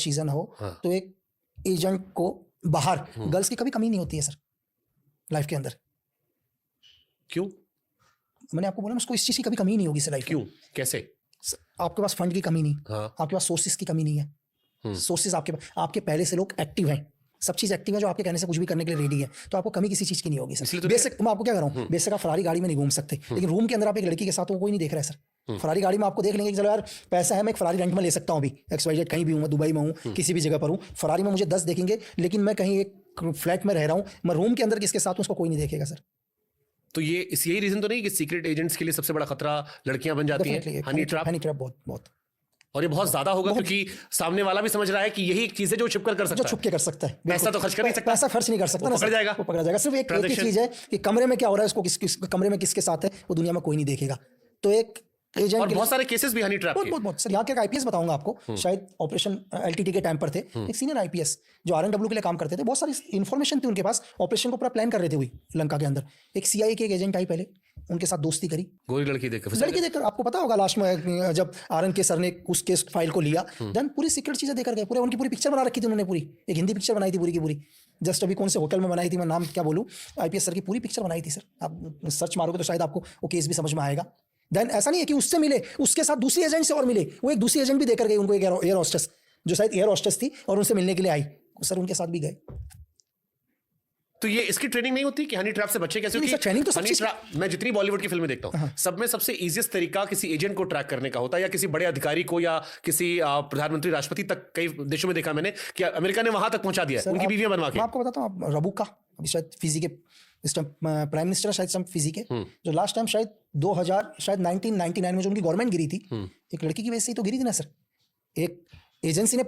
Season हो हाँ। तो एक एजेंट को बाहर गर्ल्स की कभी कमी नहीं होती है सर लाइफ के अंदर। क्यों? मैंने आपको बोला उसको इस चीज की कभी कमी नहीं होगी सर लाइफ क्यों? कैसे? आपके पास फंड की कमी नहीं, हाँ। आपके पास सोर्सेज की कमी नहीं है। सोर्सेज आपके पहले से लोग एक्टिव हैं, सब चीज एक्टिव है, जो आपके कहने से कुछ भी करने के लिए रेडी है, तो आपको कमी किसी चीज की नहीं होगी सर। तो बेसिक मैं आपको क्या कर रहा हूँ, बेसिक आप फरारी गाड़ी में नहीं घूम सकते, लेकिन रूम के अंदर आप एक लड़की के साथ हो कोई नहीं देख रहा है सर। फरारी गाड़ी में आपको देख लेंगे कि चलो यार पैसा है, मैं एक फरारी रेंट में ले सकता हूँ, अभी XYZ कहीं भी हूँ, मैं दुबई में हूँ, किसी भी जगह पर हूँ, फरारी में मुझे 10 देखेंगे, लेकिन मैं कहीं एक फ्लैट में रह रहा हूँ, मैं रूम के अंदर किसके साथ हूँ उसको कोई नहीं देखेगा सर। तो ये यही रीजन तो नहीं कि सीक्रेट एजेंट्स के लिए सबसे बड़ा खतरा लड़कियां बन जाती हैं? हनी ट्रैप बहुत और ये बहुत ज्यादा होगा क्योंकि सामने वाला भी समझ रहा है कि यही एक चीज है जो छुप कर सकता है, जो छुप के कर सकता है। पैसा तो खर्च कर नहीं सकता, पैसा खर्च नहीं कर सकता ना, पकड़ जाएगा, वो पकड़ा जाएगा। सिर्फ एक ही चीज है कि कमरे में क्या हो रहा है, उसको किस कमरे में किसके साथ है वो दुनिया में कोई नहीं देखेगा। तो एक एजेंट, और बहुत सारे केसेस भी हनी ट्रैप के। बहुत सर। यहाँ के आईपीएस बताऊंगा आपको, शायद ऑपरेशन LTT के टाइम पर थे, एक सीनियर आईपीएस जो RNW के लिए काम करते थे, बहुत सारी इन्फॉर्मेशन थी उनके पास, ऑपरेशन को पूरा प्लान कर रहे थे हुई लंका के अंदर। एक CIA के एक एजेंट आई पहले, उनके साथ दोस्ती करी, गोरी लड़की देखकर आपको पता होगा लास्ट में जब RN के सर ने उस केस फाइल को लिया, देन पूरी सीक्रेट चीजें देकर गए, पूरे उनकी पूरी पिक्चर बना रखी थी उन्होंने, पूरी एक हिंदी पिक्चर बनाई थी पूरी की पूरी। जस्ट अभी कौन से होटल में बनाई थी, मैं नाम क्या बोलूँ, IPS सर की पूरी पिक्चर बनाई थी सर। आप सर्च मारोगे तो शायद आपको वो केस भी समझ में आएगा। देन ऐसा नहीं है कि उससे मिले, उसके साथ दूसरी एजेंट से और मिले, वो एक दूसरी एजेंट भी देकर गई उनको, एक एयर होस्टेस जो शायद एयर होस्टेस थी और उनसे मिलने के लिए आई, सर उनके साथ भी गए। तो ये इसकी ट्रेनिंग नहीं होती कि हनी ट्रैप से बच्चे कैसे? ट्रेनिंग तो हनी ट्रैप, मैं जितनी बॉलीवुड की फिल्में देखता हूँ, सब में सबसे इजीएस्ट तरीका किसी एजेंट को ट्रैक करने का होता है, या किसी बड़े अधिकारी को, या किसी प्रधानमंत्री राष्ट्रपति तक। कई देशों में देखा मैंने कि अमेरिका ने वहां तक पहुंचा दिया उनकी बीवियां बनवा के। मैं आपको बताता हूँ, रबुका अभी शायद फिजी के इस टाइम प्राइम मिनिस्टर शायद सम फिजी के, जो लास्ट टाइम शायद 1999 में जो उनकी गवर्नमेंट गिरी थी, एक लड़की की वजह से ही तो गिरी थी ना सर। एक एजेंसी ने